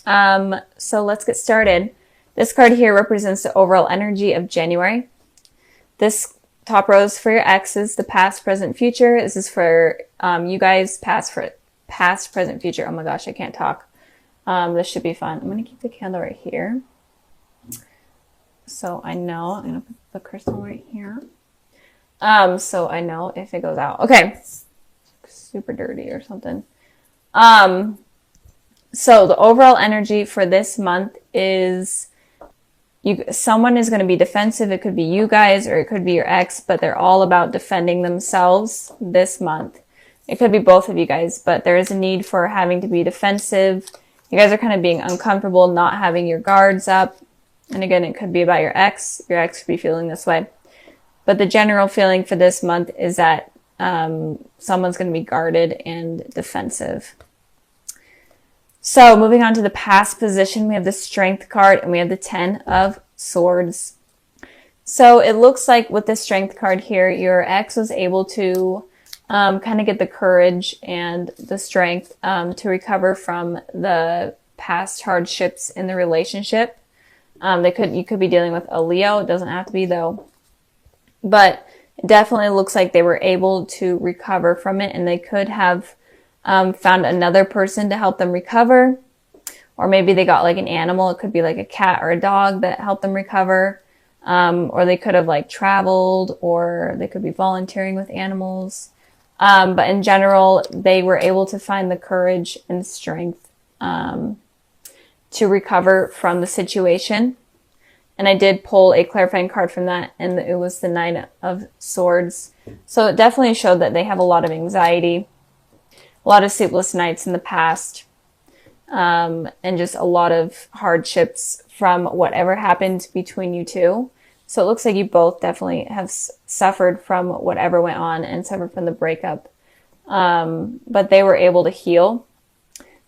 So let's get started. This card here represents the overall energy of January. This top row is for your exes, the past, present, future. This is for you guys, past, present, future. Oh my gosh, I can't talk. This should be fun. I'm going to keep the candle right here. So I know, I'm going to put the crystal right here. So I know if it goes out. Okay. Super dirty or something. So the overall energy for this month is someone is going to be defensive. It could be you guys or it could be your ex, but they're all about defending themselves this month. It could be both of you guys, but there is a need for having to be defensive. You guys are kind of being uncomfortable, not having your guards up. And again, it could be about your ex. Your ex could be feeling this way. But the general feeling for this month is that someone's going to be guarded and defensive. So moving on to the past position, we have the Strength card and we have the 10 of Swords. So it looks like with the Strength card here, your ex was able to kind of get the courage and the strength to recover from the past hardships in the relationship. You could be dealing with a Leo. It doesn't have to be though. But it definitely looks like they were able to recover from it, and they could have found another person to help them recover. Or maybe they got like an animal. It could be like a cat or a dog that helped them recover. Or they could have like traveled, or they could be volunteering with animals. But in general, they were able to find the courage and strength to recover from the situation. And I did pull a clarifying card from that, and it was the 9 of Swords. So it definitely showed that they have a lot of anxiety, a lot of sleepless nights in the past, and just a lot of hardships from whatever happened between you two. So it looks like you both definitely have suffered from whatever went on and suffered from the breakup. But they were able to heal.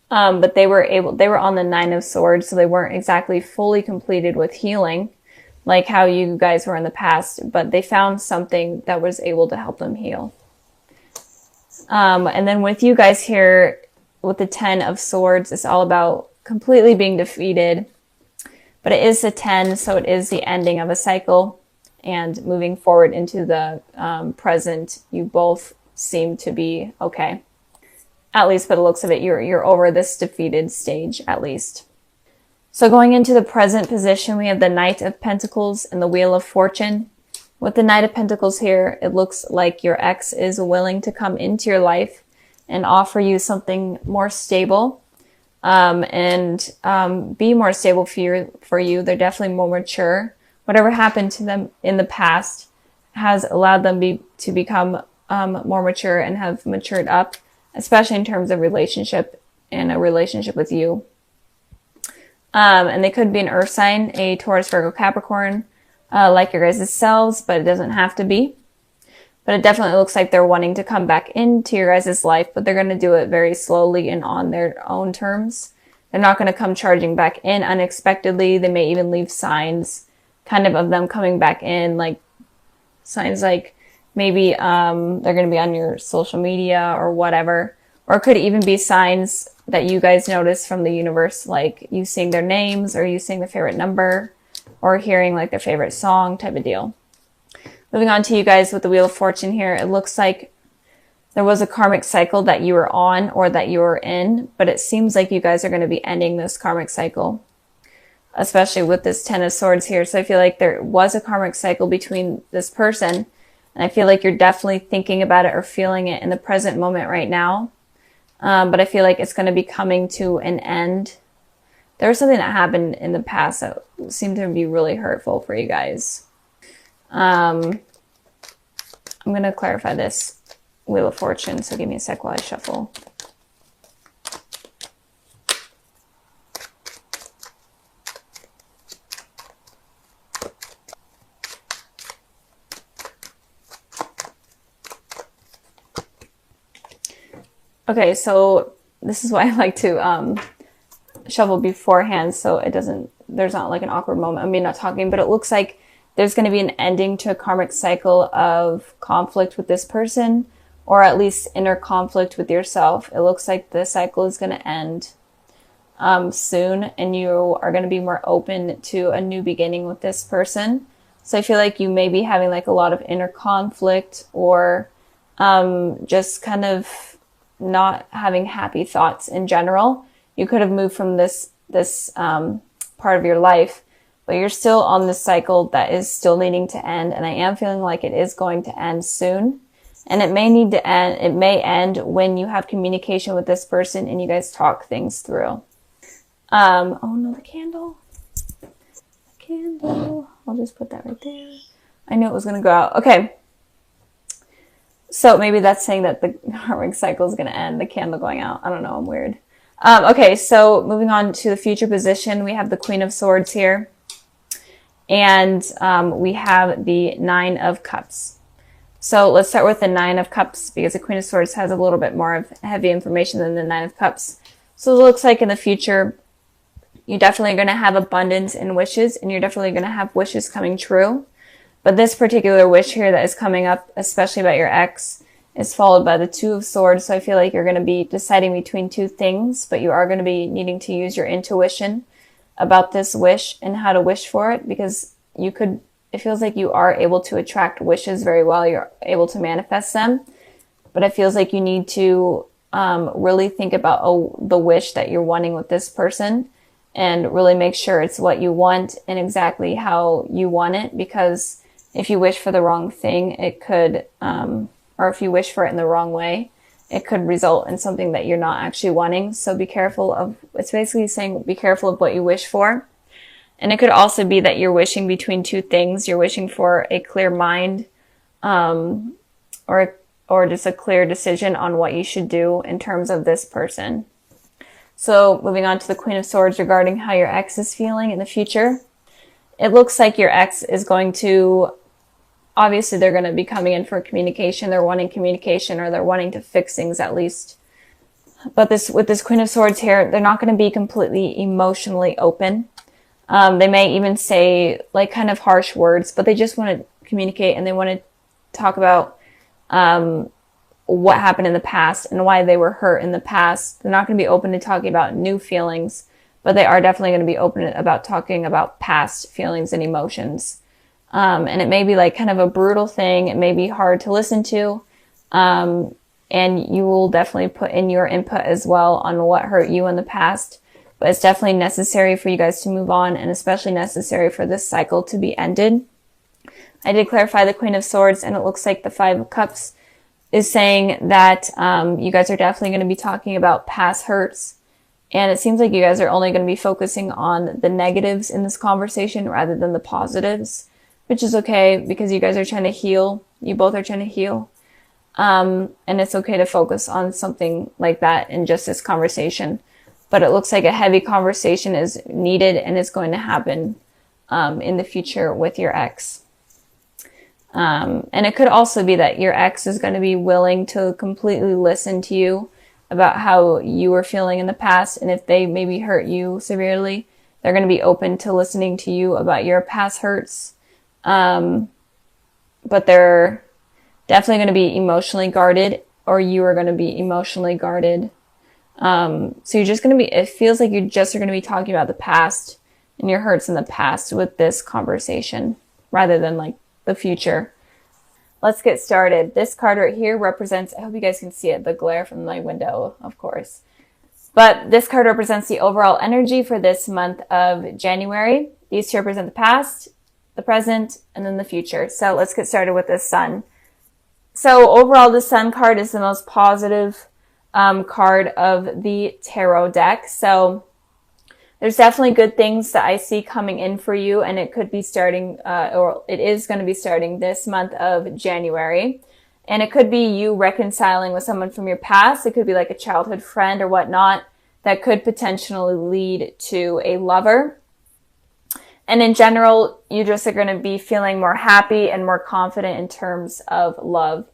But they were on the 9 of Swords, so they weren't exactly fully completed with healing like how you guys were in the past, but they found something that was able to help them heal. And then with you guys here with the 10 of Swords, it's all about completely being defeated, but it is a 10, so it is the ending of a cycle and moving forward into the present. You both seem to be okay. At least by the looks of it, you're over this defeated stage, at least. So going into the present position, we have the Knight of Pentacles and the Wheel of Fortune. With the Knight of Pentacles here, it looks like your ex is willing to come into your life and offer you something more stable, and be more stable for you. They're definitely more mature. Whatever happened to them in the past has allowed them to become more mature and have matured up, especially in terms of relationship and a relationship with you. And they could be an earth sign, a Taurus, Virgo, Capricorn, like your guys' selves, but it doesn't have to be. But it definitely looks like they're wanting to come back into your guys' life, but they're going to do it very slowly and on their own terms. They're not going to come charging back in unexpectedly. They may even leave signs kind of them coming back in, like signs like maybe they're going to be on your social media or whatever. Or it could even be signs that you guys notice from the universe, like you seeing their names or you seeing their favorite number or hearing like their favorite song type of deal. Moving on to you guys with the Wheel of Fortune here, it looks like there was a karmic cycle that you were on or that you were in, but it seems like you guys are going to be ending this karmic cycle, especially with this 10 of Swords here. So I feel like there was a karmic cycle between this person, and I feel like you're definitely thinking about it or feeling it in the present moment right now. But I feel like it's going to be coming to an end. There was something that happened in the past that seemed to be really hurtful for you guys. I'm going to clarify this Wheel of Fortune, so give me a sec while I shuffle. Okay, so this is why I like to shuffle beforehand, so there's not like an awkward moment of me not talking, but it looks like there's going to be an ending to a karmic cycle of conflict with this person, or at least inner conflict with yourself. It looks like the cycle is going to end. soon, and you are going to be more open to a new beginning with this person. So I feel like you may be having like a lot of inner conflict, or just kind of not having happy thoughts in general. You could have moved from this part of your life, but you're still on this cycle that is still needing to end. And I am feeling like it is going to end soon. And it may need to end. It may end when you have communication with this person and you guys talk things through. Oh no, the candle. The candle. I'll just put that right there. I knew it was going to go out. Okay. So maybe that's saying that the karmic cycle is going to end, the candle going out. I don't know. I'm weird. Okay. So moving on to the future position, we have the Queen of Swords here. And we have the Nine of Cups. So let's start with the Nine of Cups, because the Queen of Swords has a little bit more of heavy information than the Nine of Cups. So it looks like in the future, you're definitely going to have abundance in wishes, and you're definitely going to have wishes coming true. But this particular wish here that is coming up, especially about your ex, is followed by the Two of Swords. So I feel like you're going to be deciding between two things, but you are going to be needing to use your intuition about this wish and how to wish for it, because it feels like you are able to attract wishes very well. You're able to manifest them, but it feels like you need to really think about the wish that you're wanting with this person, and really make sure it's what you want and exactly how you want it. Because if you wish for the wrong thing, it could, or if you wish for it in the wrong way, it could result in something that you're not actually wanting. So be careful of, it's basically saying be careful of what you wish for. And it could also be that you're wishing between two things. You're wishing for a clear mind, or just a clear decision on what you should do in terms of this person. So moving on to the Queen of Swords regarding how your ex is feeling in the future. It looks like your ex is going to, obviously they're going to be coming in for communication. They're wanting communication, or they're wanting to fix things at least. But with this Queen of Swords here, they're not going to be completely emotionally open. They may even say like kind of harsh words, but they just want to communicate, and they want to talk about what happened in the past and why they were hurt in the past. They're not going to be open to talking about new feelings, but they are definitely going to be open about talking about past feelings and emotions. And it may be like kind of a brutal thing. It may be hard to listen to. And you will definitely put in your input as well on what hurt you in the past. But it's definitely necessary for you guys to move on, and especially necessary for this cycle to be ended. I did clarify the Queen of Swords, and it looks like the Five of Cups is saying that you guys are definitely going to be talking about past hurts. And it seems like you guys are only going to be focusing on the negatives in this conversation rather than the positives, which is okay, because you guys are trying to heal. You both are trying to heal. And it's okay to focus on something like that in just this conversation. But it looks like a heavy conversation is needed, and it's going to happen in the future with your ex. And it could also be that your ex is going to be willing to completely listen to you about how you were feeling in the past. And if they maybe hurt you severely, they're going to be open to listening to you about your past hurts. But they're definitely going to be emotionally guarded, or you are going to be emotionally guarded. So you're just going to be, it feels like you just are going to be talking about the past and your hurts in the past with this conversation rather than like the future. Let's get started. This card right here represents, I hope you guys can see it, the glare from my window, of course. But this card represents the overall energy for this month of January. These two represent the past, the present, and then the future. So let's get started with the Sun. So overall, the Sun card is the most positive card of the tarot deck. So there's definitely good things that I see coming in for you, and it could be starting, or it is going to be starting this month of January. And it could be you reconciling with someone from your past. It could be like a childhood friend or whatnot that could potentially lead to a lover. And in general, you just are going to be feeling more happy and more confident in terms of love.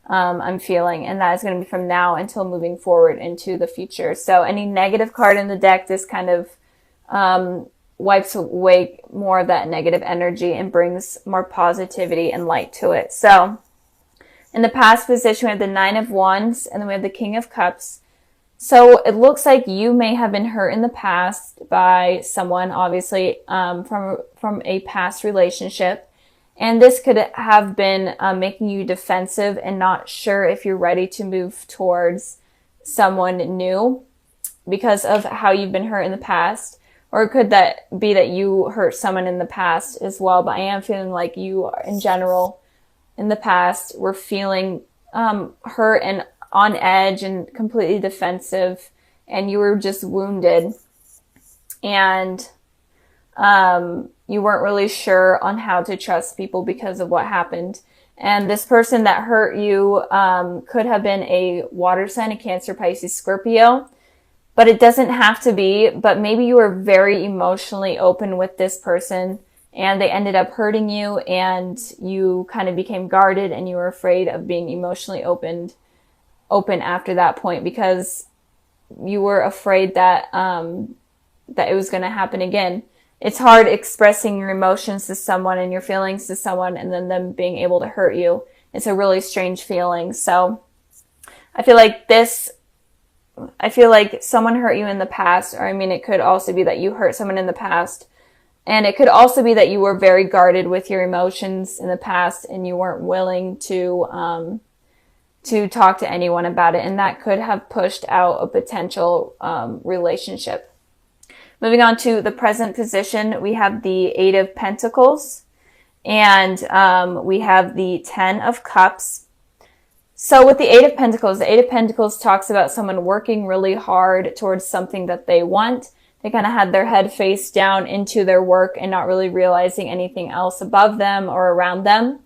I'm feeling, and that is going to be from now until moving forward into the future. So any negative card in the deck, this kind of wipes away more of that negative energy and brings more positivity and light to it. So in the past position, we have the Nine of Wands, and then we have the King of Cups. So it looks like you may have been hurt in the past by someone, obviously, from a past relationship. And this could have been making you defensive and not sure if you're ready to move towards someone new because of how you've been hurt in the past. Or could that be that you hurt someone in the past as well? But I am feeling like you, in general, in the past, were feeling hurt and on edge and completely defensive, and you were just wounded, and you weren't really sure on how to trust people because of what happened. And this person that hurt you could have been a water sign, a Cancer, Pisces, Scorpio, but it doesn't have to be. But maybe you were very emotionally open with this person and they ended up hurting you, and you kind of became guarded and you were afraid of being emotionally open after that point because you were afraid that that it was going to happen again. It's hard expressing your emotions to someone and your feelings to someone and then them being able to hurt you. It's a really strange feeling. So I feel like someone hurt you in the past, or I mean, it could also be that you hurt someone in the past, and it could also be that you were very guarded with your emotions in the past and you weren't willing to talk to anyone about it, and that could have pushed out a potential relationship. Moving on to the present position, we have the 8 of Pentacles, and we have the 10 of Cups. So with the 8 of Pentacles, the 8 of Pentacles talks about someone working really hard towards something that they want. They kind of had their head face down into their work and not really realizing anything else above them or around them.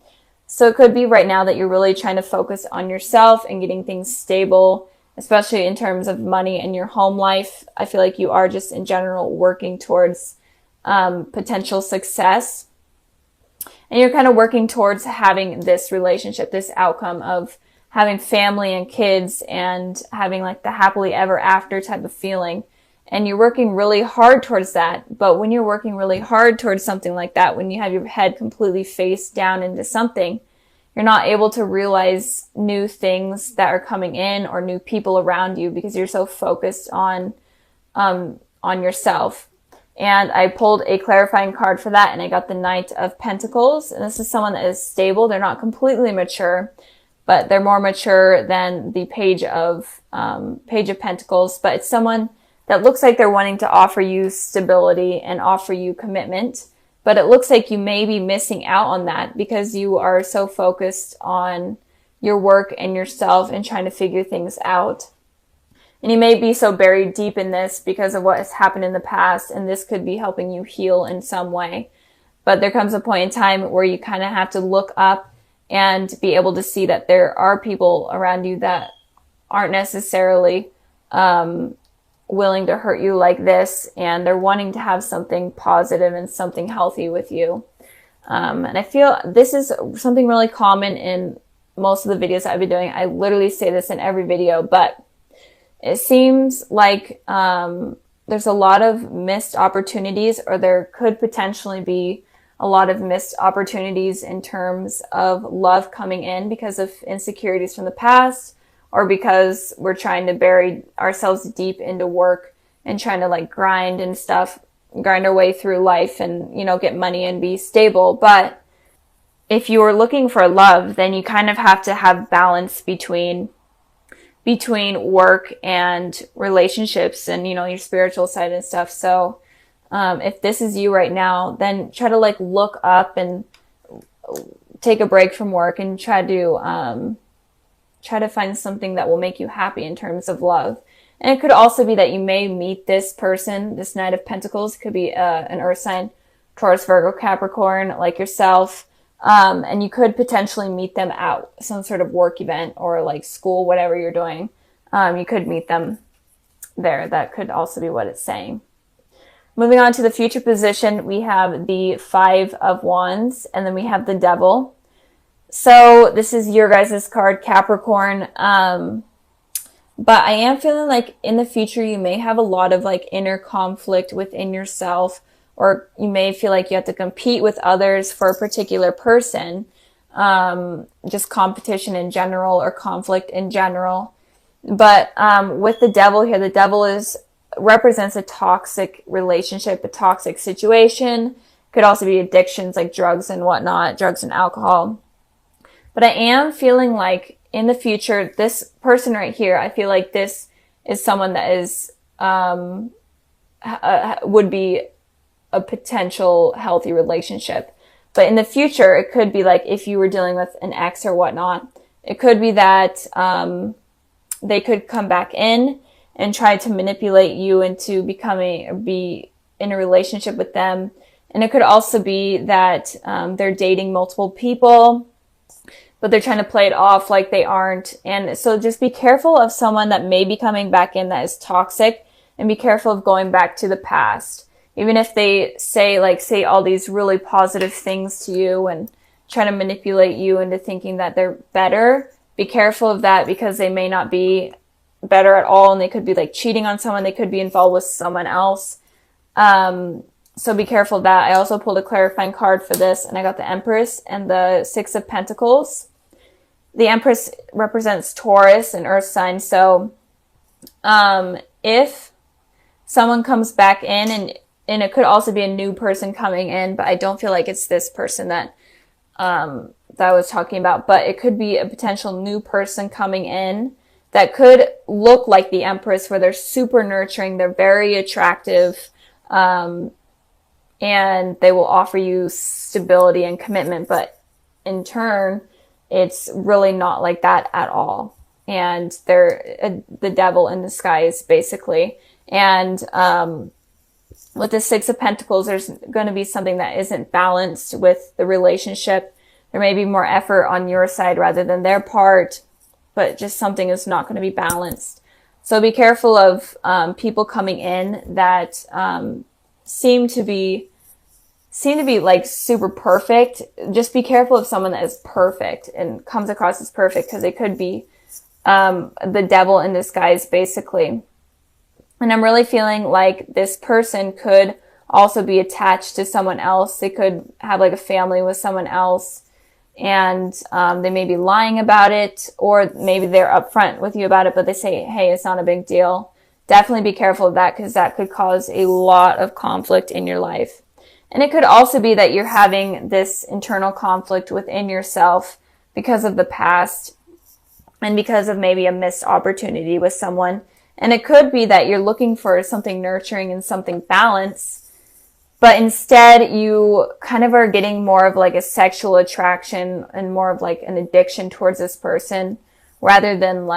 So it could be right now that you're really trying to focus on yourself and getting things stable, especially in terms of money and your home life. I feel like you are just in general working towards potential success. And you're kind of working towards having this relationship, this outcome of having family and kids and having like the happily ever after type of feeling. And you're working really hard towards that. But when you're working really hard towards something like that, when you have your head completely face down into something, you're not able to realize new things that are coming in or new people around you because you're so focused on yourself. And I pulled a clarifying card for that, and I got the Knight of Pentacles. And this is someone that is stable. They're not completely mature, but they're more mature than the Page of Pentacles. But it's someone that looks like they're wanting to offer you stability and offer you commitment. But it looks like you may be missing out on that because you are so focused on your work and yourself and trying to figure things out. And you may be so buried deep in this because of what has happened in the past, and this could be helping you heal in some way. But there comes a point in time where you kind of have to look up and be able to see that there are people around you that aren't necessarily willing to hurt you like this, and they're wanting to have something positive and something healthy with you. And I feel this is something really common in most of the videos I've been doing. I literally say this in every video, but it seems like there's a lot of missed opportunities, or there could potentially be a lot of missed opportunities in terms of love coming in because of insecurities from the past, or because we're trying to bury ourselves deep into work and trying to like grind and stuff, grind our way through life and, you know, get money and be stable. But if you are looking for love, then you kind of have to have balance between work and relationships and, you know, your spiritual side and stuff. So if this is you right now, then try to like look up and take a break from work and try to find something that will make you happy in terms of love. And it could also be that you may meet this person, this Knight of Pentacles. It could be an earth sign, Taurus, Virgo, Capricorn, like yourself. And you could potentially meet them at some sort of work event or like school, whatever you're doing. You could meet them there. That could also be what it's saying. Moving on to the future position, we have the 5 of Wands, and then we have the Devil. So this is your guys' card, Capricorn. But I am feeling like in the future, you may have a lot of like inner conflict within yourself, or you may feel like you have to compete with others for a particular person. Just competition in general or conflict in general. But with the devil here, the devil represents a toxic relationship, a toxic situation. Could also be addictions like drugs and whatnot, drugs and alcohol. But I am feeling like in the future, this person right here, I feel like this is someone that is would be a potential healthy relationship. But in the future, it could be like if you were dealing with an ex or whatnot, it could be that they could come back in and try to manipulate you into be in a relationship with them. And it could also be that they're dating multiple people, but they're trying to play it off like they aren't. And so just be careful of someone that may be coming back in that is toxic, and be careful of going back to the past. Even if they say all these really positive things to you and try to manipulate you into thinking that they're better, be careful of that, because they may not be better at all, and they could be like cheating on someone. They could be involved with someone else. So be careful of that. I also pulled a clarifying card for this, and I got the Empress and the Six of Pentacles. The Empress represents Taurus, an earth sign. So if someone comes back in, and it could also be a new person coming in, but I don't feel like it's this person that I was talking about, but it could be a potential new person coming in that could look like the Empress, where they're super nurturing, they're very attractive, and they will offer you stability and commitment, but in turn, it's really not like that at all. And they're the devil in disguise, basically. And with the Six of Pentacles, there's going to be something that isn't balanced with the relationship. There may be more effort on your side rather than their part, but just something is not going to be balanced. So be careful of people coming in that seem to be like super perfect. Just be careful of someone that is perfect and comes across as perfect, because it could be the devil in disguise, basically. And I'm really feeling like this person could also be attached to someone else. They could have like a family with someone else, and they may be lying about it, or maybe they're upfront with you about it, but they say, hey, it's not a big deal. Definitely be careful of that, because that could cause a lot of conflict in your life. And it could also be that you're having this internal conflict within yourself because of the past, and because of maybe a missed opportunity with someone. And it could be that you're looking for something nurturing and something balanced, but instead you kind of are getting more of like a sexual attraction and more of like an addiction towards this person, rather than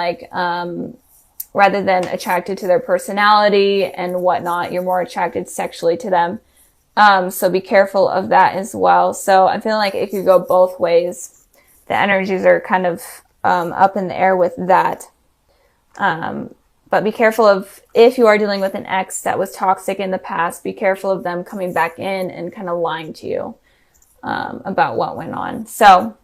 attracted to their personality and whatnot. You're more attracted sexually to them. So be careful of that as well. So I'm feeling like it could go both ways. The energies are kind of up in the air with that. But be careful of, if you are dealing with an ex that was toxic in the past, be careful of them coming back in and kind of lying to you about what went on. So,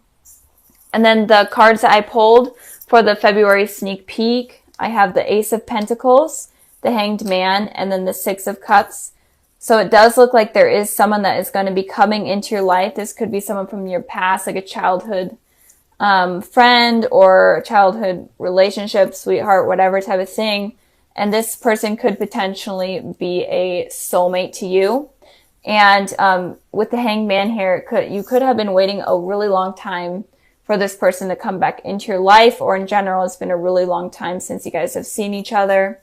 and then the cards that I pulled for the February sneak peek, I have the Ace of Pentacles, the Hanged Man, and then the Six of Cups. So it does look like there is someone that is going to be coming into your life. This could be someone from your past, like a childhood friend or childhood relationship, sweetheart, whatever type of thing. And this person could potentially be a soulmate to you. And with the Hanged Man here, you could have been waiting a really long time for this person to come back into your life, or in general, it's been a really long time since you guys have seen each other.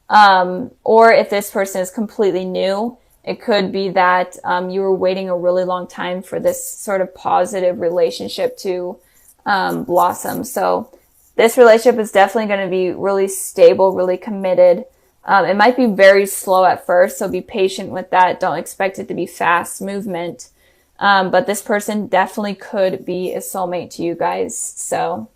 Or if this person is completely new, it could be that you were waiting a really long time for this sort of positive relationship to blossom. So this relationship is definitely going to be really stable, really committed. It might be very slow at first, so be patient with that. Don't expect it to be fast movement. But this person definitely could be a soulmate to you guys. So